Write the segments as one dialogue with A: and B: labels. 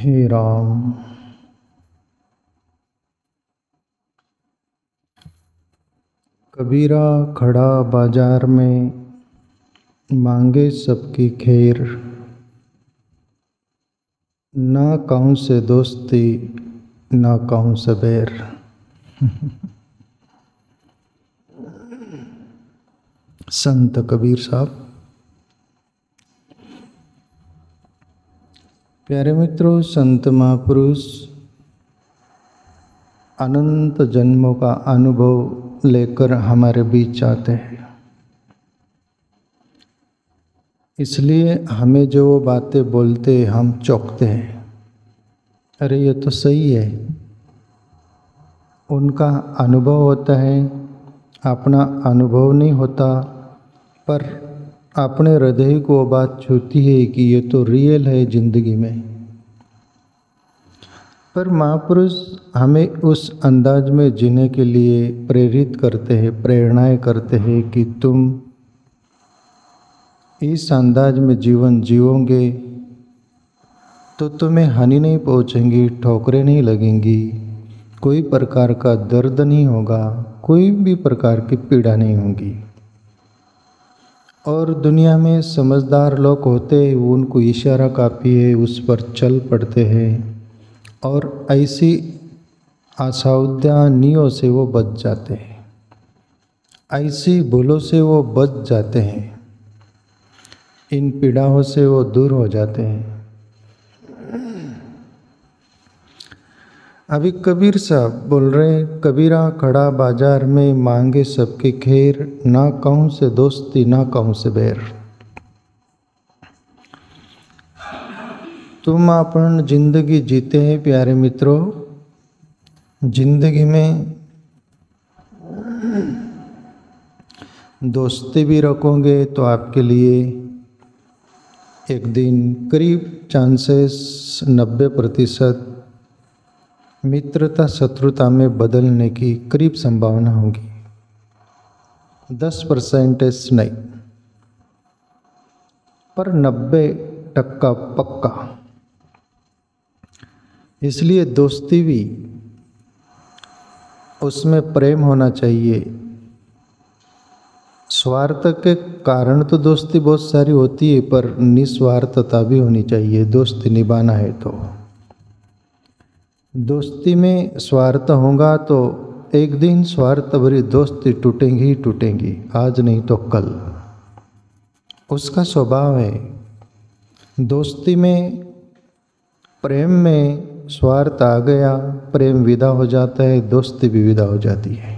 A: हे राम। कबीरा खड़ा बाजार में, मांगे सबकी खैर। ना कहूँ से दोस्ती, ना कहूँ से बैर। संत कबीर साहब। प्यारे मित्रों, संत महापुरुष अनंत जन्मों का अनुभव लेकर हमारे बीच आते हैं। इसलिए हमें जो वो बातें बोलते हम चौंकते हैं, अरे ये तो सही है। उनका अनुभव होता है, अपना अनुभव नहीं होता, पर अपने हृदय को वो बात छूती है कि ये तो रियल है जिंदगी में। पर महापुरुष हमें उस अंदाज में जीने के लिए प्रेरित करते हैं, प्रेरणाएं करते हैं कि तुम इस अंदाज में जीवन जियोगे तो तुम्हें हानि नहीं पहुंचेंगी, ठोकरें नहीं लगेंगी, कोई प्रकार का दर्द नहीं होगा, कोई भी प्रकार की पीड़ा नहीं होगी। और दुनिया में समझदार लोग होते हैं, उनको इशारा काफ़ी है, उस पर चल पड़ते हैं और ऐसी असावधानियों से वो बच जाते हैं, ऐसी भूलों से वो बच जाते हैं, इन पीड़ाओं से वो दूर हो जाते हैं। अभी कबीर साहब बोल रहे हैं, कबीरा खड़ा बाजार में, मांगे सबकी खैर। ना कहूँ से दोस्ती, ना कहूँ से बैर। तुम अपन जिंदगी जीते हैं प्यारे मित्रों। जिंदगी में दोस्ती भी रखोगे तो आपके लिए एक दिन करीब चांसेस 90% मित्रता शत्रुता में बदलने की करीब संभावना होगी, 10% नहीं, पर 90% पक्का। इसलिए दोस्ती भी, उसमें प्रेम होना चाहिए। स्वार्थ के कारण तो दोस्ती बहुत सारी होती है, पर निस्वार्थता भी होनी चाहिए दोस्ती निभाना है तो। दोस्ती में स्वार्थ होगा तो एक दिन स्वार्थ भरी दोस्ती टूटेंगी ही टूटेंगी, आज नहीं तो कल। उसका स्वभाव है। दोस्ती में, प्रेम में स्वार्थ आ गया, प्रेम विदा हो जाता है, दोस्ती भी विदा हो जाती है।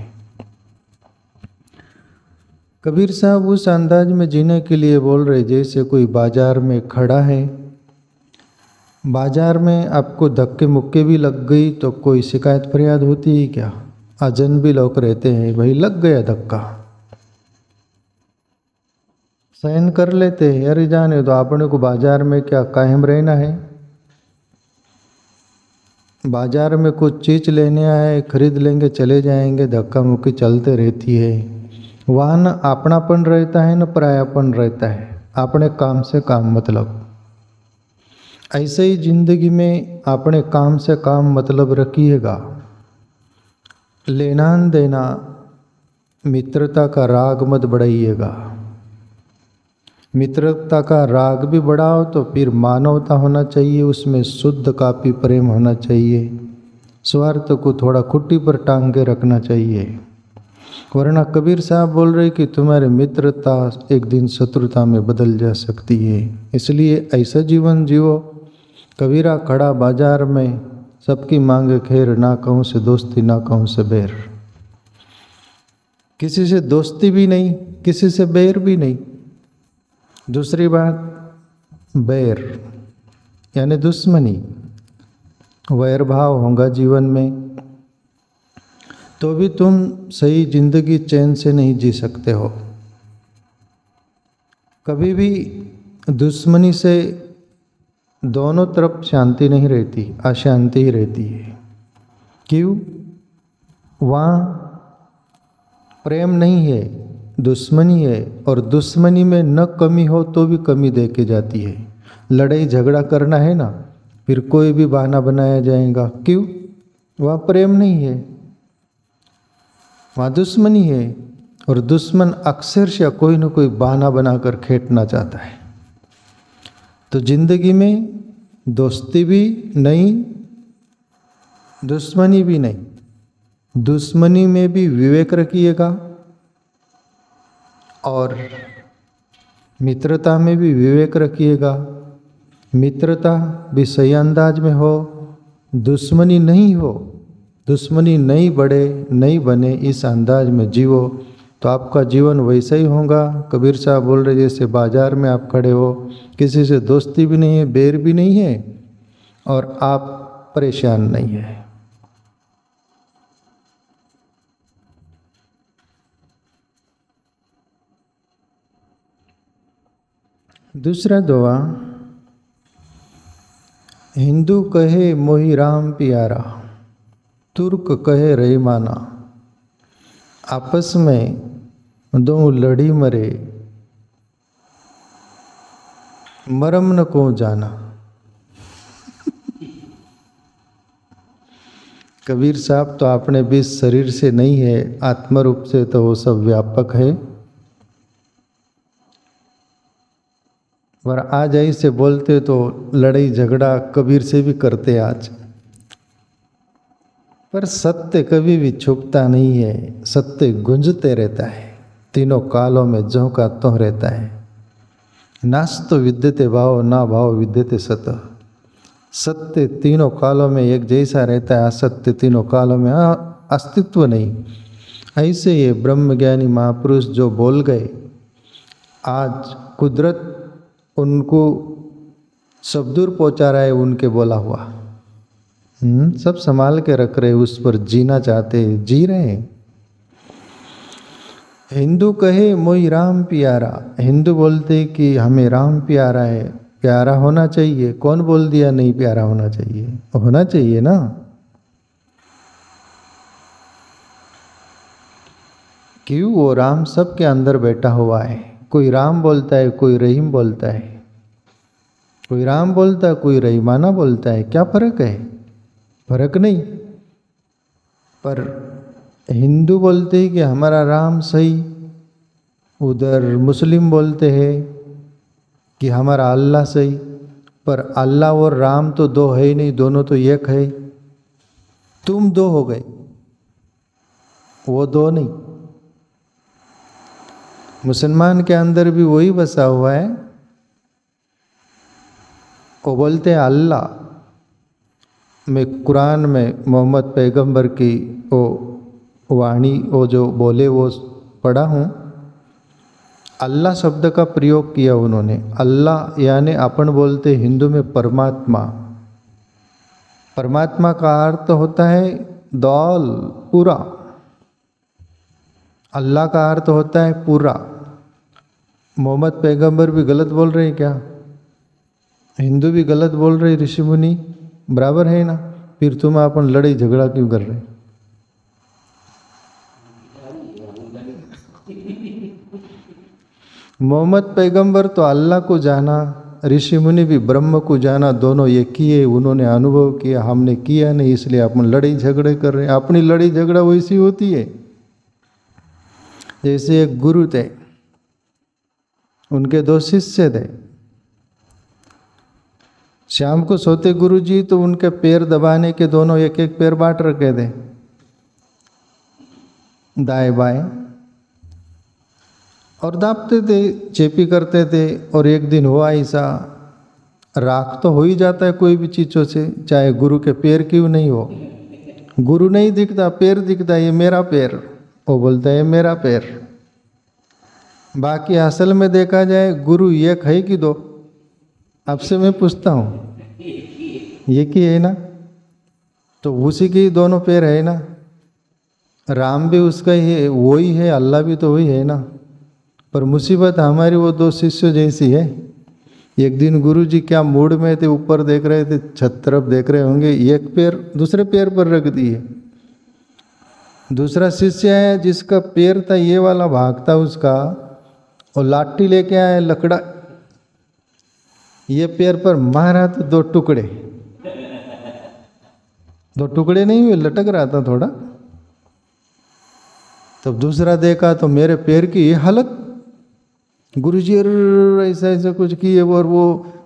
A: कबीर साहब उस अंदाज में जीने के लिए बोल रहे जैसे कोई बाजार में खड़ा है। बाजार में आपको धक्के मुक्के भी लग गई तो कोई शिकायत फरियाद होती है क्या? अजनबी लोग रहते हैं, भाई लग गया धक्का, सहन कर लेते हैं, अरे जाने तो आपने को बाजार में क्या कायम रहना है। बाजार में कुछ चीज लेने आए, खरीद लेंगे चले जाएंगे, धक्का मुक्की चलते रहती है। वहाँ न अपनापन रहता है न परायापन रहता है, अपने काम से काम मतलब। ऐसे ही जिंदगी में अपने काम से काम मतलब रखिएगा। लेना देना, मित्रता का राग मत बढ़ाइएगा। मित्रता का राग भी बढ़ाओ तो फिर मानवता होना चाहिए, उसमें शुद्ध काफी प्रेम होना चाहिए। स्वार्थ को थोड़ा खुट्टी पर टांग के रखना चाहिए, वरना कबीर साहब बोल रहे कि तुम्हारी मित्रता एक दिन शत्रुता में बदल जा सकती है। इसलिए ऐसा जीवन जियो। कबीरा खड़ा बाजार में, सबकी मांगे खैर। ना कहूँ से दोस्ती, ना कहूँ से बैर। किसी से दोस्ती भी नहीं, किसी से बैर भी नहीं। दूसरी बात, बैर यानी दुश्मनी, वैर भाव होगा जीवन में तो भी तुम सही जिंदगी चैन से नहीं जी सकते हो। कभी भी दुश्मनी से दोनों तरफ शांति नहीं रहती, अशांति ही रहती है। क्यों? वहाँ प्रेम नहीं है, दुश्मनी है, और दुश्मनी में न कमी हो तो भी कमी दे के जाती है। लड़ाई झगड़ा करना है ना, फिर कोई भी बहाना बनाया जाएगा। क्यों? वहाँ प्रेम नहीं है, वहाँ दुश्मनी है। और दुश्मन अक्सर कोई ना कोई बहाना बनाकर खेटना चाहता है। तो जिंदगी में दोस्ती भी नहीं, दुश्मनी भी नहीं। दुश्मनी में भी विवेक रखिएगा और मित्रता में भी विवेक रखिएगा। मित्रता भी सही अंदाज में हो, दुश्मनी नहीं हो, दुश्मनी नहीं बढ़े, नहीं बने, इस अंदाज में जीवो तो आपका जीवन वैसा ही होगा। कबीर साहब बोल रहे जैसे बाजार में आप खड़े हो, किसी से दोस्ती भी नहीं है, बैर भी नहीं है और आप परेशान नहीं है। दूसरा दुआ, हिंदू कहे मोहि राम प्यारा, तुर्क कहे रहीमाना, आपस में दो लड़ी मरे, मरम न को जाना। कबीर साहब तो अपने भी शरीर से नहीं है, आत्म रूप से तो वो सब व्यापक है। पर आज ऐसे बोलते तो लड़ाई झगड़ा कबीर से भी करते आज। पर सत्य कभी भी छुपता नहीं है, सत्य गुंजते रहता है, तीनों कालों में ज्यों का त्यों रहता है। नास्तो विद्यते भाव, ना भाव विद्यते सत। सत्य तीनों कालों में एक जैसा रहता है, असत्य तीनों कालों में अस्तित्व नहीं। ऐसे ये ब्रह्मज्ञानी महापुरुष जो बोल गए, आज कुदरत उनको सब दूर पहुँचा रहा है, उनके बोला हुआ सब संभाल के रख रहे, उस पर जीना चाहते, जी रहे हैं। हिंदू कहे मोहि राम प्यारा, हिंदू बोलते कि हमें राम प्यारा है, प्यारा होना चाहिए। कौन बोल दिया नहीं प्यारा होना चाहिए? होना चाहिए ना। क्यों? वो राम सबके अंदर बैठा हुआ है। कोई राम बोलता है, कोई रहीम बोलता है, कोई राम बोलता है, कोई रहीमाना बोलता है। क्या फर्क है? फर्क नहीं। पर हिंदू बोलते हैं कि हमारा राम सही, उधर मुस्लिम बोलते हैं कि हमारा अल्लाह सही। पर अल्लाह और राम तो दो है ही नहीं, दोनों तो एक है। तुम दो हो गए, वो दो नहीं। मुसलमान के अंदर भी वही बसा हुआ है। वो बोलते हैं अल्लाह। मैं कुरान में मोहम्मद पैगंबर की वो वाणी, वो जो बोले वो पढ़ा हूँ। अल्लाह शब्द का प्रयोग किया उन्होंने। अल्लाह यानी अपन बोलते हिंदू में परमात्मा। परमात्मा का अर्थ होता है दौल, पूरा। अल्लाह का अर्थ होता है पूरा। मोहम्मद पैगंबर भी गलत बोल रहे हैं क्या? हिंदू भी गलत बोल रहे, ऋषि मुनि बराबर है ना? फिर तुम अपन लड़ाई झगड़ा क्यों कर रहे? मोहम्मद पैगंबर तो अल्लाह को जाना, ऋषि मुनि भी ब्रह्म को जाना, दोनों एक ही है। उन्होंने अनुभव किया, हमने किया नहीं, इसलिए अपन लड़ाई झगड़े कर रहे हैं। अपनी लड़ाई झगड़ा वैसी होती है जैसे एक गुरु थे, उनके दो शिष्य थे। शाम को सोते गुरु जी तो उनके पैर दबाने के दोनों एक एक पैर बांट रखे थे, दाएं बाएं, और दाबते थे, चेपी करते थे। और एक दिन हुआ ऐसा, राख तो हो ही जाता है कोई भी चीज़ों से, चाहे गुरु के पैर क्यों नहीं हो। गुरु नहीं दिखता, पैर दिखता, ये मेरा पैर। वो बोलता है मेरा पैर। बाकी असल में देखा जाए गुरु एक है कि दो? आपसे मैं पूछता हूँ, एक ही है ना? तो उसी के दोनों पैर है ना। राम भी उसका ही है, वही है, अल्लाह भी तो वही है ना। पर मुसीबत हमारी वो दो शिष्य जैसी है। एक दिन गुरु जी क्या मूड में थे, ऊपर देख रहे थे, छत तरफ देख रहे होंगे, एक पैर दूसरे पैर पर रख दिए। दूसरा शिष्य है जिसका पैर था ये वाला भाग था उसका, और लाठी लेके आए, लकड़ा, ये पैर पर मारा तो दो टुकड़े। दो टुकड़े नहीं हुए, लटक रहा था थोड़ा। तब दूसरा देखा तो मेरे पैर की ये हालत। गुरुजी ऐसा ऐसा कुछ किए और वो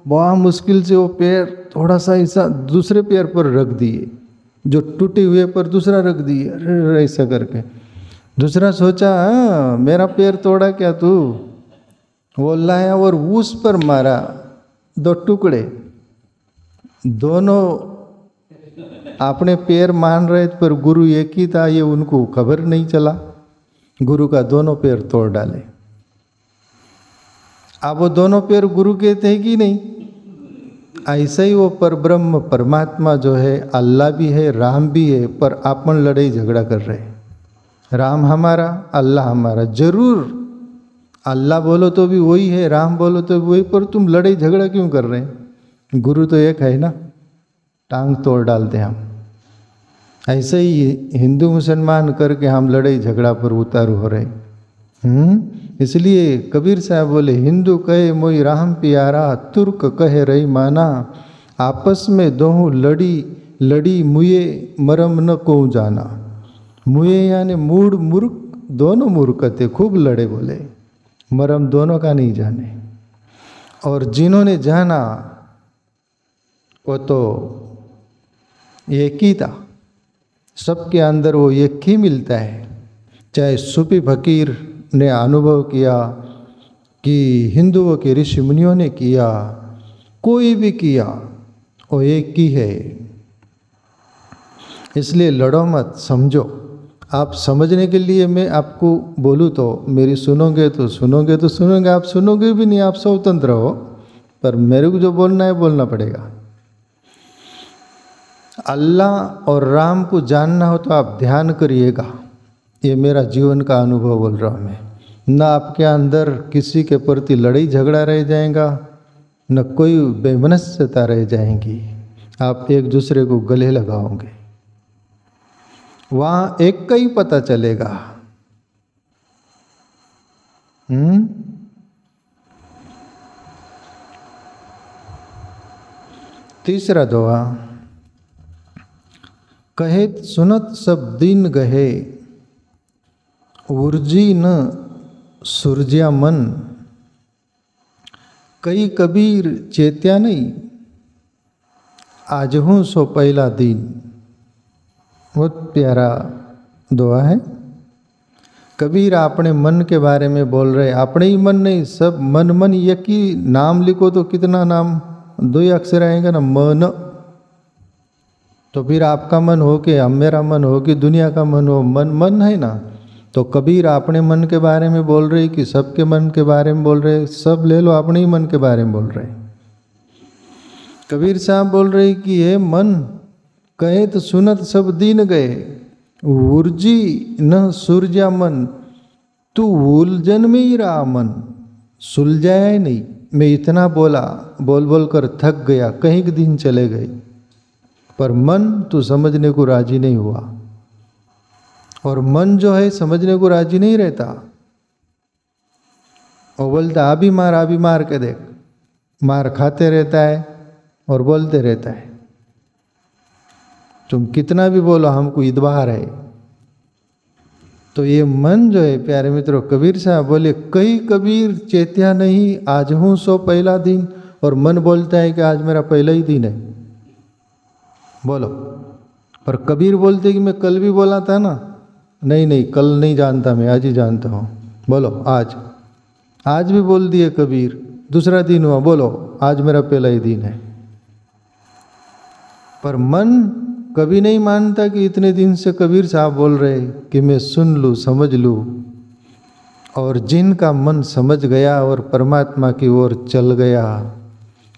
A: बहुत मुश्किल से वो पैर थोड़ा सा ऐसा दूसरे पैर पर रख दिए, जो टूटे हुए पर दूसरा रख दिए, अरे ऐसा करके। दूसरा सोचा हाँ मेरा पैर तोड़ा क्या तू, वो लाया और उस पर मारा, दो टुकड़े। दोनों अपने पैर मान रहे थे पर गुरु एक ही था, ये उनको खबर नहीं चला। गुरु का दोनों पैर तोड़ डाले। अब वो दोनों पैर गुरु के थे कि नहीं? ऐसा ही वो परब्रह्म परमात्मा जो है, अल्लाह भी है राम भी है, पर अपन लड़ाई झगड़ा कर रहे हैं। राम हमारा अल्लाह हमारा, जरूर अल्लाह बोलो तो भी वही है, राम बोलो तो भी वही, पर तुम लड़ाई झगड़ा क्यों कर रहे हैं? गुरु तो एक है ना, टांग तोड़ डालते हम। ऐसे ही हिंदू मुसलमान करके हम लड़ाई झगड़ा पर उतारू हो रहे। इसलिए कबीर साहब बोले, हिंदू कहे मोई राम प्यारा, तुर्क कहे रही माना, आपस में दोहूं लड़ी लड़ी मुए मरम न को जाना। मुए यानी मूड मूर्ख, दोनों मूर्ख थे, खूब लड़े बोले, मरम दोनों का नहीं जाने। और जिन्होंने जाना वो तो एक ही था, सबके अंदर वो एक ही मिलता है। चाहे सूफी फकीर ने अनुभव किया कि हिंदुओं के ऋषि मुनियों ने किया, कोई भी किया, वो एक ही है। इसलिए लड़ो मत, समझो। आप समझने के लिए मैं आपको बोलूँ तो मेरी सुनोगे तो सुनोगे तो सुनोगे, आप सुनोगे भी नहीं, आप स्वतंत्र हो, पर मेरे को जो बोलना है बोलना पड़ेगा। अल्लाह और राम को जानना हो तो आप ध्यान करिएगा। ये मेरा जीवन का अनुभव बोल रहा हूँ मैं। न आपके अंदर किसी के प्रति लड़ाई झगड़ा रह जाएगा, न कोई बेमनस्यता रह जाएगी। आप एक दूसरे को गले लगाओगे, वहाँ एक का ही पता चलेगा। तीसरा दोहा, कहेत सुनत सब दिन गहे, उर्जी न सुरज्या मन। कई कबीर चेत्या नहीं, आज हूँ सो पहला दिन। बहुत प्यारा दोहा है। कबीर अपने मन के बारे में बोल रहे, अपने ही मन नहीं, सब मन मन एक ही। नाम लिखो तो कितना नाम, दो ही अक्षर आएगा ना, मन। तो फिर आपका मन हो कि हम, मेरा मन हो कि दुनिया का मन हो, मन मन है ना। तो कबीर अपने मन के बारे में बोल रहे कि सबके मन के बारे में बोल रहे, सब ले लो, अपने ही मन के बारे में बोल रहे। कबीर साहब बोल रहे कि ये मन कहे तो सुनत सब दिन गए, उर्जी न सुरजा मन। तू उलझन में ही रहा मन, सुलझाया ही नहीं। मैं इतना बोला, बोल बोल कर थक गया, कहीं के दिन चले गए, पर मन तू समझने को राजी नहीं हुआ। और मन जो है समझने को राजी नहीं रहता। वो बोलता अभी मार के देख, मार खाते रहता है और बोलते रहता है। तुम कितना भी बोलो हमको इतबार है। तो ये मन जो है प्यारे मित्रों, कबीर साहब बोले, कई कबीर चेत्या नहीं, आज हूँ सो पहला दिन। और मन बोलता है कि आज मेरा पहला ही दिन है, बोलो। पर कबीर बोलते कि मैं कल भी बोला था ना, नहीं नहीं कल नहीं जानता मैं, आज ही जानता हूँ, बोलो आज। आज भी बोल दिए कबीर, दूसरा दिन हुआ, बोलो आज मेरा पहला ही दिन है। पर मन कभी नहीं मानता कि इतने दिन से कबीर साहब बोल रहे कि मैं सुन लूँ, समझ लूँ। और जिनका मन समझ गया और परमात्मा की ओर चल गया,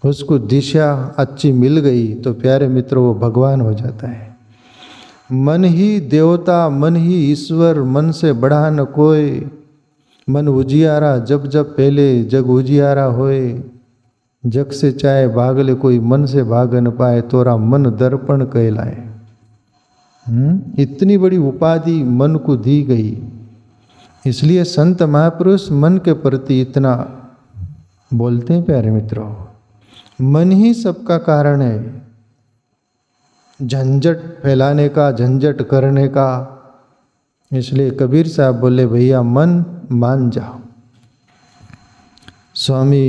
A: उसको दिशा अच्छी मिल गई, तो प्यारे मित्रों वो भगवान हो जाता है। मन ही देवता, मन ही ईश्वर, मन से बढ़ा न कोई। मन उजियारा जब जब पहले जग उजियारा होए। जग से चाहे भागले कोई मन से भाग न पाए, तोरा मन दर्पण कहलाए। इतनी बड़ी उपाधि मन को दी गई। इसलिए संत महापुरुष मन के प्रति इतना बोलते हैं प्यारे मित्रों। मन ही सबका कारण है। झंझट फैलाने का, झंझट करने का। इसलिए कबीर साहब बोले भैया मन मान जाओ। स्वामी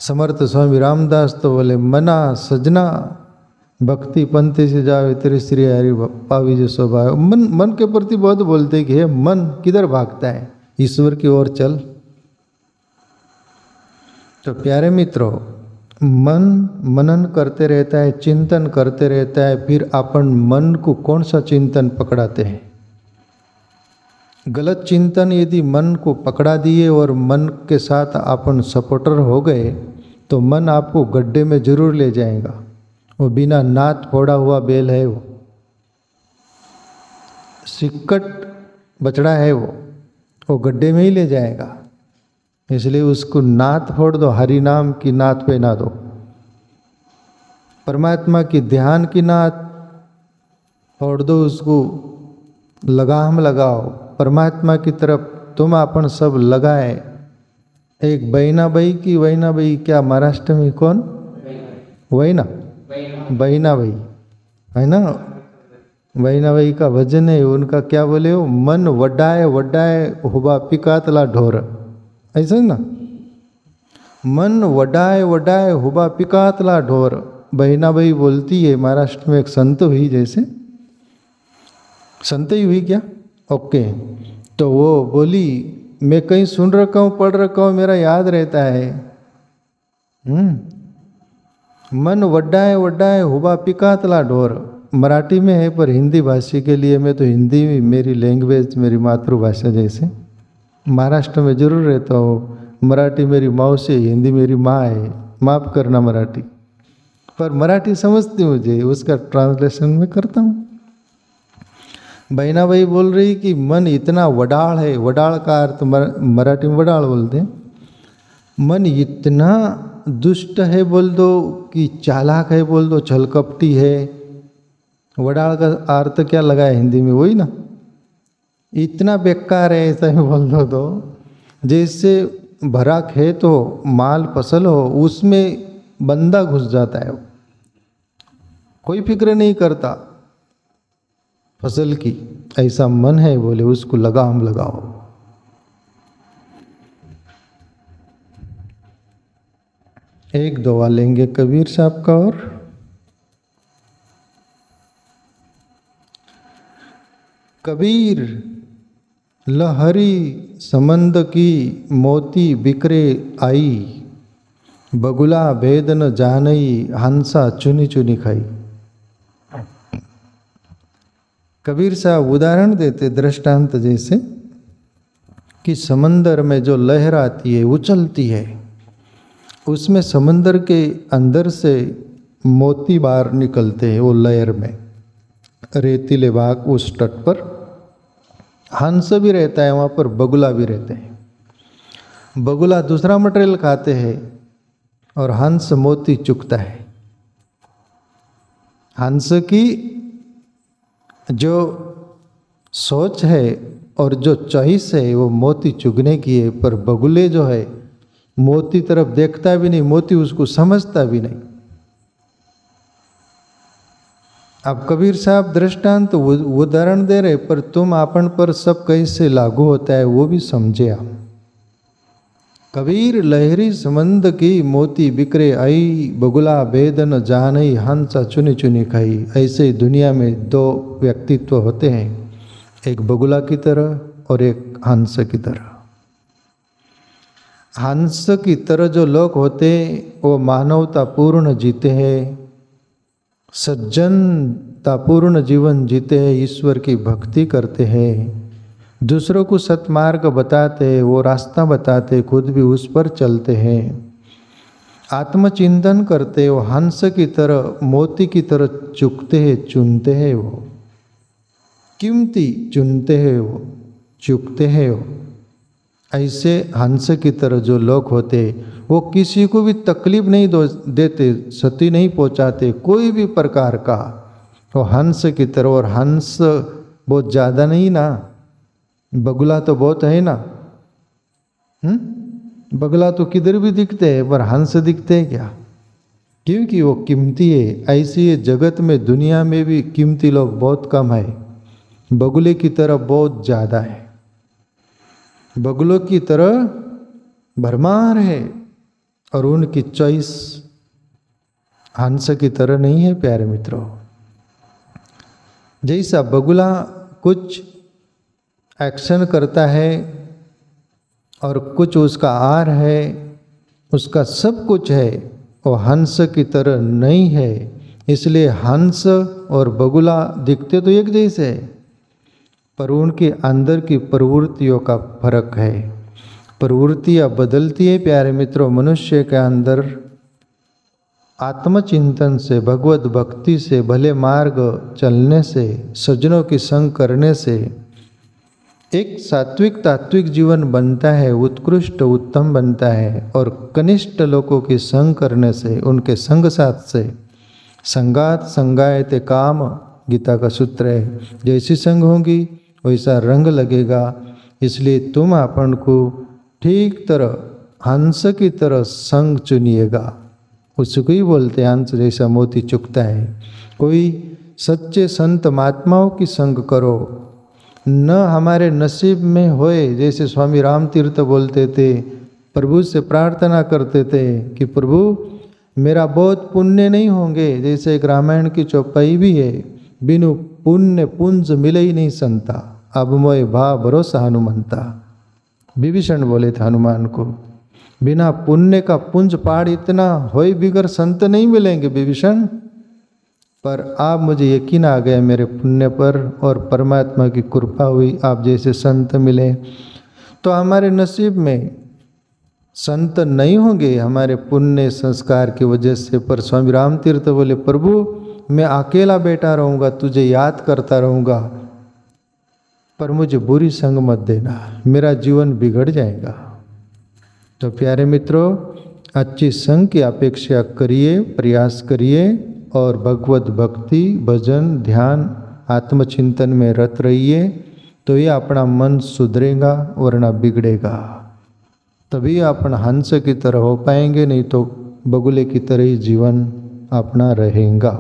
A: समर्थ स्वामी रामदास तो बोले मना सजना, भक्ति पंथी से जावे तेरे श्री हरि पावी जो स्वभाव। मन के प्रति बहुत बोलते कि हे मन किधर भागता है, ईश्वर की ओर चल। तो प्यारे मित्रों, मन मनन करते रहता है, चिंतन करते रहता है, फिर अपन मन को कौन सा चिंतन पकड़ाते हैं। गलत चिंतन यदि मन को पकड़ा दिए और मन के साथ अपन सपोर्टर हो गए तो मन आपको गड्ढे में जरूर ले जाएगा। वो बिना नाथ फोड़ा हुआ बैल है, वो सिक्कट बछड़ा है, वो गड्ढे में ही ले जाएगा। इसलिए उसको नाथ फोड़ दो, हरि नाम की नाथ पहना दो, परमात्मा की ध्यान की नाथ फोड़ दो, उसको लगाम लगाओ परमात्मा की तरफ। तुम अपन सब लगाए। एक बहनाबाई की, बहनाबाई क्या महाराष्ट्र में कौन, वही ना, बहनाबाई है ना, बहनाबाई का भजन है, उनका क्या बोले हो, मन वड्डाए वड्डाए हुबा पिकातला ढोर, ऐसा ना, मन वड्डाए वड्डाए हुबा पिकातला ढोर। बहनाबाई बोलती है, महाराष्ट्र में एक संत हुई, जैसे संत ही हुई क्या, ओके। तो वो बोली मैं कहीं सुन रखा हूँ, पढ़ रखा हूँ, मेरा याद रहता है, मन वड्डाए वड्डाए हुबा पिकातला ढोर। मराठी में है पर हिंदी भाषी के लिए मैं तो हिंदी मेरी लैंग्वेज, मेरी मातृभाषा, जैसे महाराष्ट्र में जरूर रहता हूँ। मराठी मेरी माँ से, हिंदी मेरी माँ है, माफ़ करना मराठी, पर मराठी समझती हूँ, मुझे उसका ट्रांसलेशन में करता हूँ। बहनाबाई बोल रही कि मन इतना वडाल है, वडाल का अर्थ मराठी में वडाल बोलते हैं, मन इतना दुष्ट है बोल दो कि चालाक है बोल दो, छलकपटी है। वडाल का अर्थ क्या लगा है हिंदी में, वही ना, इतना बेकार है, ऐसा ही बोल दो। तो जैसे भरा खेत हो, माल फसल हो, उसमें बंदा घुस जाता है, कोई फिक्र नहीं करता फसल की, ऐसा मन है। बोले उसको लगाम लगाओ। एक दुआ लेंगे कबीर साहब का और कबीर लहरी समंद की मोती बिखरे आई, बगुला भेद न जानई हंसा चुनी चुनी खाई। कबीर साहब उदाहरण देते दृष्टांत जैसे कि समंदर में जो लहर आती है, उछलती है, उसमें समंदर के अंदर से मोती बाहर निकलते हैं। वो लहर में रेतीले भाग उस तट पर हंस भी रहता है, वहाँ पर बगुला भी रहते हैं। बगुला दूसरा मटेरियल खाते हैं और हंस मोती चुगता है। हंस की जो सोच है और जो चॉइस है वो मोती चुगने की है, पर बगुले जो है मोती तरफ देखता भी नहीं, मोती उसको समझता भी नहीं। अब कबीर साहब दृष्टांत तो उदाहरण दे रहे, पर तुम अपन पर सब कैसे लागू होता है वो भी समझे आप। कबीर लहरी समंद की मोती बिखरे आई, बगुला भेद न जानई हंसा चुनी चुनी खाई। ऐसे ही दुनिया में दो व्यक्तित्व होते हैं, एक बगुला की तरह और एक हंस की तरह। हंस की तरह जो लोग होते वो मानवता पूर्ण जीते हैं, सज्जनता पूर्ण जीवन जीते हैं, ईश्वर की भक्ति करते हैं, दूसरों को सत्मार्ग बताते हैं, वो रास्ता बताते, खुद भी उस पर चलते हैं, आत्मचिंतन करते। वो हंस की तरह मोती की तरह चुगते हैं, चुनते हैं, वो कीमती चुनते हैं, वो चुगते हैं। वो ऐसे हंस की तरह जो लोग होते वो किसी को भी तकलीफ नहीं देते, क्षति नहीं पहुंचाते कोई भी प्रकार का। वो हंस की तरह, और हंस बहुत ज़्यादा नहीं ना, बगुला तो बहुत है ना। बगुला तो किधर भी दिखते हैं, पर हंस दिखते हैं क्या? क्योंकि वो कीमती है। ऐसी ये जगत में दुनिया में भी कीमती लोग बहुत कम है, बगुले की तरह बहुत ज़्यादा है। बगुलों की तरह भरमार है और उनकी चॉइस हंस की तरह नहीं है प्यारे मित्रों। जैसा बगुला कुछ एक्शन करता है और कुछ उसका आहार है, उसका सब कुछ है, वो हंस की तरह नहीं है। इसलिए हंस और बगुला दिखते तो एक जैसे है, पर उनके अंदर की प्रवृत्तियों का फर्क है। प्रवृत्तियाँ बदलती है प्यारे मित्रों। मनुष्य के अंदर आत्मचिंतन से, भगवत भक्ति से, भले मार्ग चलने से, सज्जनों की संग करने से एक सात्विक तात्विक जीवन बनता है, उत्कृष्ट उत्तम बनता है। और कनिष्ठ लोगों की संग करने से, उनके संग साथ से, संगात संगायते काम गीता का सूत्र है, जैसी संग होगी वैसा रंग लगेगा। इसलिए तुम अपन को ठीक तरह हंस की तरह संग चुनिएगा। उसको ही बोलते हैं हंस जैसा मोती चुगता है। कोई सच्चे संत महात्माओं की संग करो, न हमारे नसीब में होए। जैसे स्वामी राम तीर्थ बोलते थे, प्रभु से प्रार्थना करते थे कि प्रभु मेरा बहुत पुण्य नहीं होंगे। जैसे एक रामायण की चौपाई भी है, बिनु पुण्य पुंज मिले ही नहीं संता, अब मोय भा भरोसा हनुमंता। विभीषण बोले थे हनुमान को, बिना पुण्य का पुंज पाड़ इतना होए बिगर संत नहीं मिलेंगे विभीषण। पर आप मुझे यकीन आ गया मेरे पुण्य पर और परमात्मा की कृपा हुई, आप जैसे संत मिले। तो हमारे नसीब में संत नहीं होंगे हमारे पुण्य संस्कार की वजह से। पर स्वामी राम तीर्थ बोले, प्रभु मैं अकेला बैठा रहूँगा, तुझे याद करता रहूँगा, पर मुझे बुरी संग मत देना, मेरा जीवन बिगड़ जाएगा। तो प्यारे मित्रों, अच्छी संग की अपेक्षा करिए, प्रयास करिए और भगवत भक्ति, भजन, ध्यान, आत्मचिंतन में रत रहिए। तो ये अपना मन सुधरेगा, वरना बिगड़ेगा। तभी अपन हंस की तरह हो पाएंगे, नहीं तो बगुले की तरह ही जीवन अपना रहेगा।